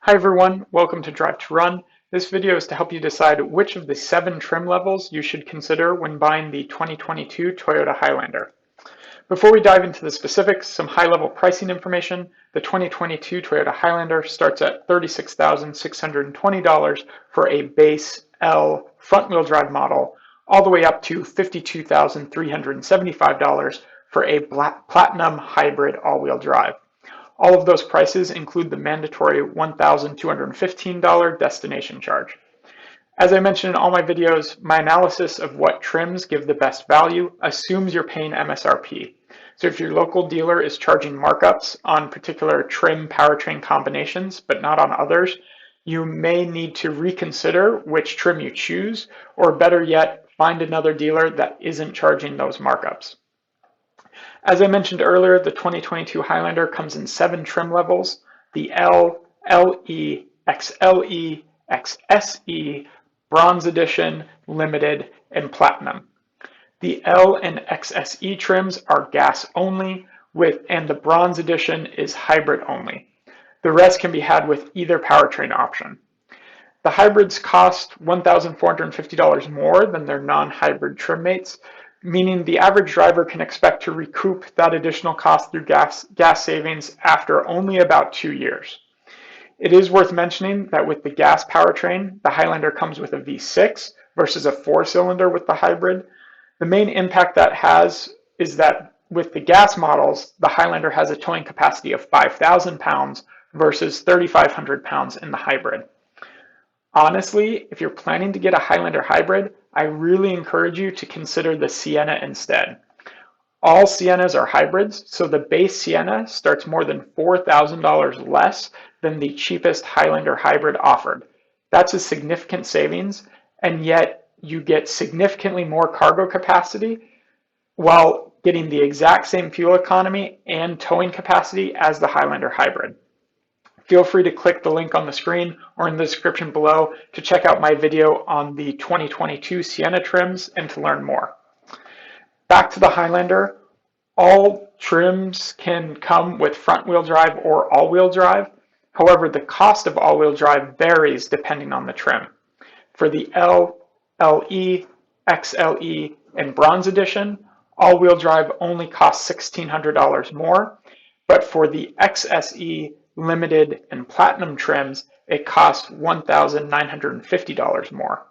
Hi everyone, welcome to Drive to Run. This video is to help you decide which of the 7 trim levels you should consider when buying the 2022 Toyota Highlander. Before we dive into the specifics, some high-level pricing information. The 2022 Toyota Highlander starts at $36,620 for a base L front-wheel drive model, all the way up to $52,375 for a platinum hybrid all-wheel drive. All of those prices include the mandatory $1,215 destination charge. As I mentioned in all my videos, my analysis of what trims give the best value assumes you're paying MSRP. So if your local dealer is charging markups on particular trim powertrain combinations, but not on others, you may need to reconsider which trim you choose, or better yet, find another dealer that isn't charging those markups. As I mentioned earlier, the 2022 Highlander comes in 7 trim levels: the L, LE, XLE, XSE, Bronze Edition, Limited, and Platinum. The L and XSE trims are gas only, and the Bronze Edition is hybrid only. The rest can be had with either powertrain option. The hybrids cost $1,450 more than their non-hybrid trim mates, meaning the average driver can expect to recoup that additional cost through gas savings after only about 2 years. It is worth mentioning that with the gas powertrain, the Highlander comes with a V6 versus a 4-cylinder with the hybrid. The main impact that has is that with the gas models, the Highlander has a towing capacity of 5,000 pounds versus 3,500 pounds in the hybrid. Honestly, if you're planning to get a Highlander hybrid, I really encourage you to consider the Sienna instead. All Siennas are hybrids, so the base Sienna starts more than $4,000 less than the cheapest Highlander hybrid offered. That's a significant savings, and yet you get significantly more cargo capacity while getting the exact same fuel economy and towing capacity as the Highlander hybrid. Feel free to click the link on the screen or in the description below to check out my video on the 2022 Sienna trims and to learn more. Back to the Highlander, all trims can come with front-wheel drive or all-wheel drive. However, the cost of all-wheel drive varies depending on the trim. For the L, LE, XLE, and Bronze Edition, all-wheel drive only costs $1,600 more, but for the XSE, Limited, and Platinum trims, it costs $1,950 more.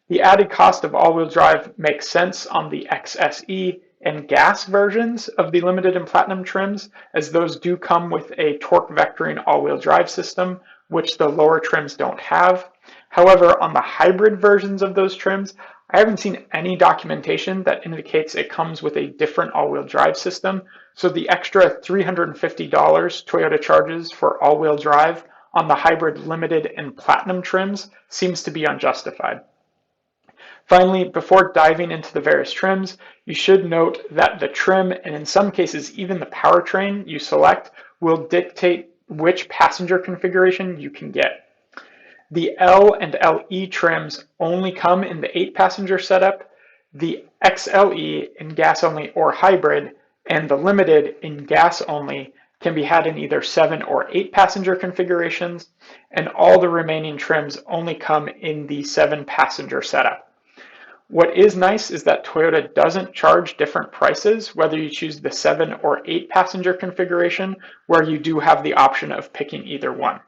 The added cost of all-wheel drive makes sense on the XSE and gas versions of the Limited and Platinum trims, as those do come with a torque vectoring all-wheel drive system, which the lower trims don't have. However, on the hybrid versions of those trims, I haven't seen any documentation that indicates it comes with a different all-wheel drive system, so the extra $350 Toyota charges for all-wheel drive on the hybrid Limited and Platinum trims seems to be unjustified. Finally, before diving into the various trims, you should note that the trim, and in some cases even the powertrain you select, will dictate which passenger configuration you can get. The L and LE trims only come in the 8-passenger setup, the XLE in gas only or hybrid, and the Limited in gas only can be had in either 7 or 8-passenger configurations, and all the remaining trims only come in the 7-passenger setup. What is nice is that Toyota doesn't charge different prices whether you choose the 7 or 8-passenger configuration, where you do have the option of picking either one.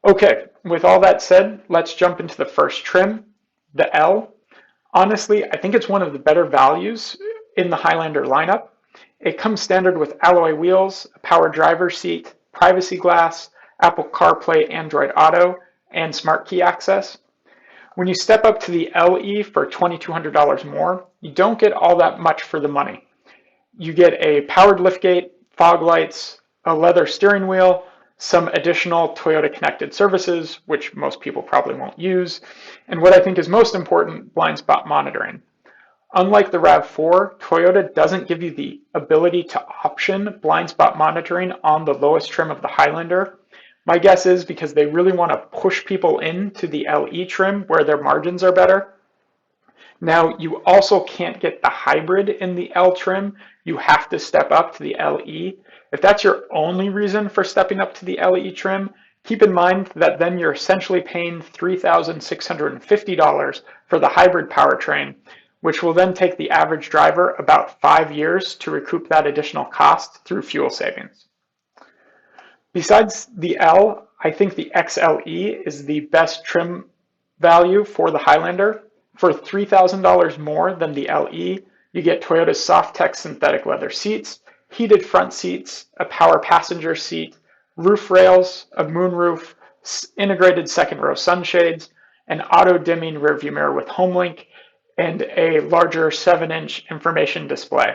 Okay, with all that said, let's jump into the first trim, the L. Honestly, I think it's one of the better values in the Highlander lineup. It comes standard with alloy wheels, a power driver's seat, privacy glass, Apple CarPlay, Android Auto, and smart key access. When you step up to the LE for $2,200 more, you don't get all that much for the money. You get a powered liftgate, fog lights, a leather steering wheel, some additional Toyota connected services, which most people probably won't use, and what I think is most important, blind spot monitoring. Unlike the RAV4, Toyota doesn't give you the ability to option blind spot monitoring on the lowest trim of the Highlander. My guess is because they really want to push people into the LE trim where their margins are better. Now, you also can't get the hybrid in the L trim. You have to step up to the LE. If that's your only reason for stepping up to the LE trim, Keep in mind that then you're essentially paying $3,650 for the hybrid powertrain, which will then take the average driver about 5 years to recoup that additional cost through fuel savings. Besides the L, I think the XLE is the best trim value for the Highlander. For $3,000 more than the LE, you get Toyota's Softex synthetic leather seats, heated front seats, a power passenger seat, roof rails, a moonroof, integrated second row sunshades, an auto-dimming rearview mirror with HomeLink, and a larger 7-inch information display.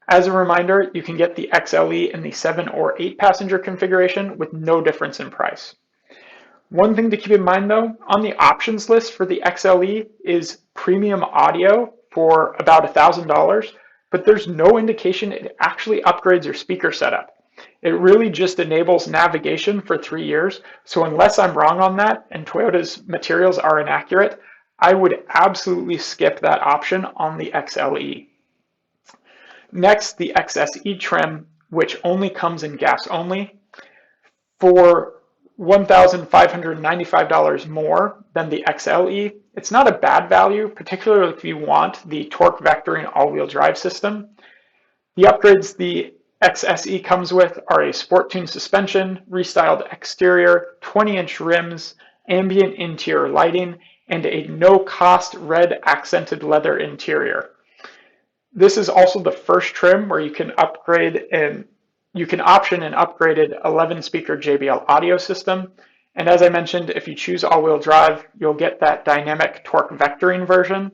As a reminder, you can get the XLE in the 7 or 8 passenger configuration with no difference in price. One thing to keep in mind though, on the options list for the XLE is premium audio for about $1,000, but there's no indication it actually upgrades your speaker setup. It really just enables navigation for 3 years, so unless I'm wrong on that and Toyota's materials are inaccurate, I would absolutely skip that option on the XLE. Next, the XSE trim, which only comes in gas only. For $1,595 more than the XLE, it's not a bad value, particularly if you want the torque vectoring all-wheel drive system. The upgrades the XSE comes with are a sport-tuned suspension, restyled exterior, 20-inch rims, ambient interior lighting, and a no-cost red accented leather interior. This is also the first trim where you can option an upgraded 11-speaker JBL audio system. And as I mentioned, if you choose all-wheel drive, you'll get that dynamic torque vectoring version,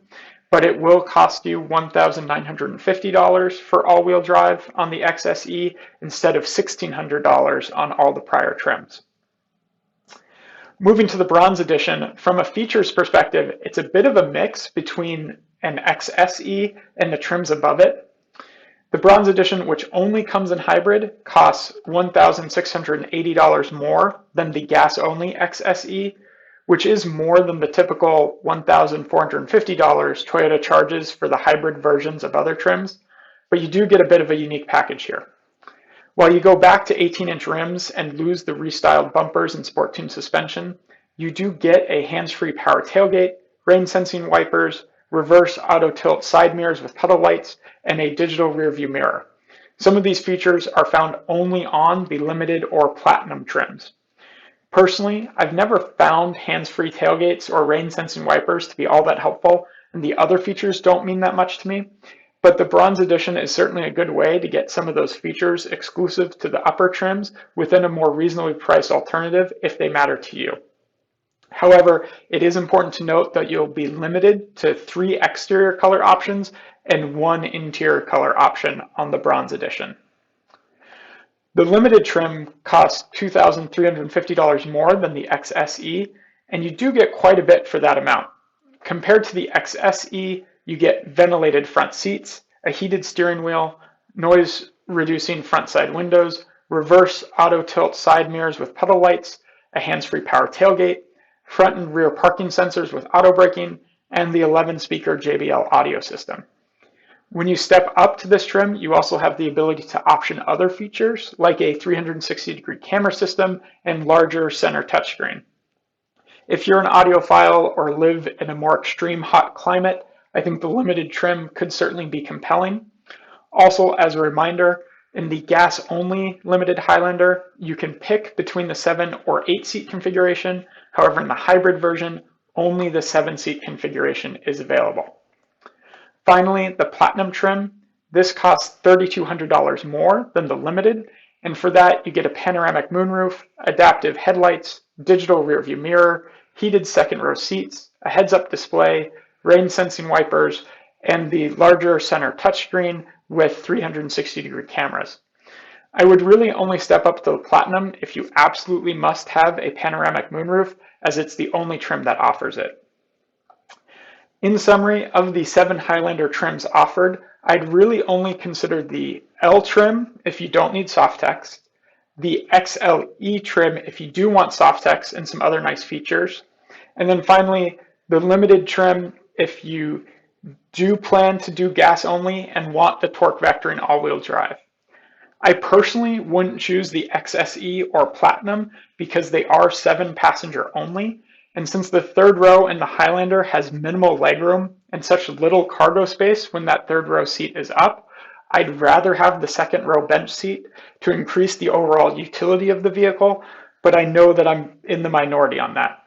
but it will cost you $1,950 for all-wheel drive on the XSE instead of $1,600 on all the prior trims. Moving to the Bronze Edition, from a features perspective, it's a bit of a mix between an XSE and the trims above it. The Bronze Edition, which only comes in hybrid, costs $1,680 more than the gas-only XSE, which is more than the typical $1,450 Toyota charges for the hybrid versions of other trims, but you do get a bit of a unique package here. While you go back to 18-inch rims and lose the restyled bumpers and sport-tuned suspension, you do get a hands-free power tailgate, rain-sensing wipers, reverse auto-tilt side mirrors with puddle lights, and a digital rearview mirror. Some of these features are found only on the limited or platinum trims. Personally, I've never found hands-free tailgates or rain-sensing wipers to be all that helpful, and the other features don't mean that much to me. But the Bronze Edition is certainly a good way to get some of those features exclusive to the upper trims within a more reasonably priced alternative if they matter to you. However, it is important to note that you'll be limited to 3 exterior color options and 1 interior color option on the Bronze Edition. The limited trim costs $2,350 more than the XSE, and you do get quite a bit for that amount. Compared to the XSE, you get ventilated front seats, a heated steering wheel, noise-reducing front side windows, reverse auto-tilt side mirrors with puddle lights, a hands-free power tailgate, front and rear parking sensors with auto braking, and the 11-speaker JBL audio system. When you step up to this trim, you also have the ability to option other features like a 360-degree camera system and larger center touchscreen. If you're an audiophile or live in a more extreme hot climate, I think the limited trim could certainly be compelling. Also, as a reminder, in the gas-only limited Highlander, you can pick between the 7 or 8-seat configuration. However, in the hybrid version, only the 7-seat configuration is available. Finally, the Platinum trim. This costs $3,200 more than the limited, and for that you get a panoramic moonroof, adaptive headlights, digital rearview mirror, heated second row seats, a heads-up display, rain-sensing wipers, and the larger center touchscreen with 360-degree cameras. I would really only step up to the Platinum if you absolutely must have a panoramic moonroof, as it's the only trim that offers it. In summary, of the 7 Highlander trims offered, I'd really only consider the L trim if you don't need Softex, the XLE trim if you do want Softex and some other nice features, and then finally the limited trim if you do plan to do gas only and want the torque vectoring all-wheel drive. I personally wouldn't choose the XSE or Platinum because they are 7-passenger only, and since the third row in the Highlander has minimal legroom and such little cargo space when that third row seat is up, I'd rather have the second row bench seat to increase the overall utility of the vehicle, but I know that I'm in the minority on that.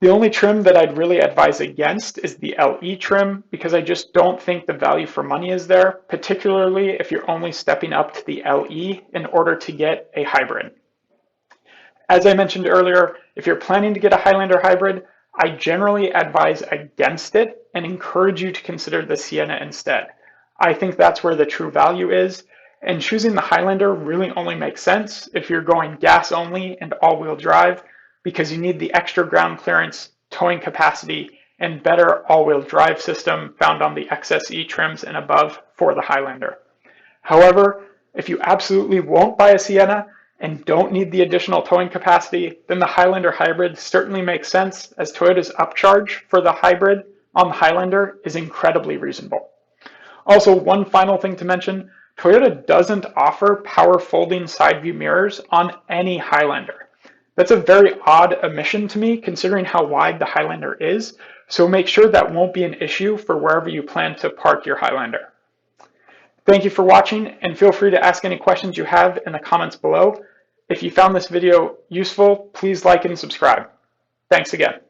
The only trim that I'd really advise against is the LE trim because I just don't think the value for money is there, particularly if you're only stepping up to the LE in order to get a hybrid. As I mentioned earlier, if you're planning to get a Highlander hybrid, I generally advise against it and encourage you to consider the Sienna instead. I think that's where the true value is, and choosing the Highlander really only makes sense if you're going gas only and all-wheel drive, because you need the extra ground clearance, towing capacity, and better all-wheel drive system found on the XSE trims and above for the Highlander. However, if you absolutely won't buy a Sienna and don't need the additional towing capacity, then the Highlander hybrid certainly makes sense, as Toyota's upcharge for the hybrid on the Highlander is incredibly reasonable. Also, one final thing to mention, Toyota doesn't offer power folding side view mirrors on any Highlander. That's a very odd omission to me considering how wide the Highlander is, so make sure that won't be an issue for wherever you plan to park your Highlander. Thank you for watching, and feel free to ask any questions you have in the comments below. If you found this video useful, please like and subscribe. Thanks again.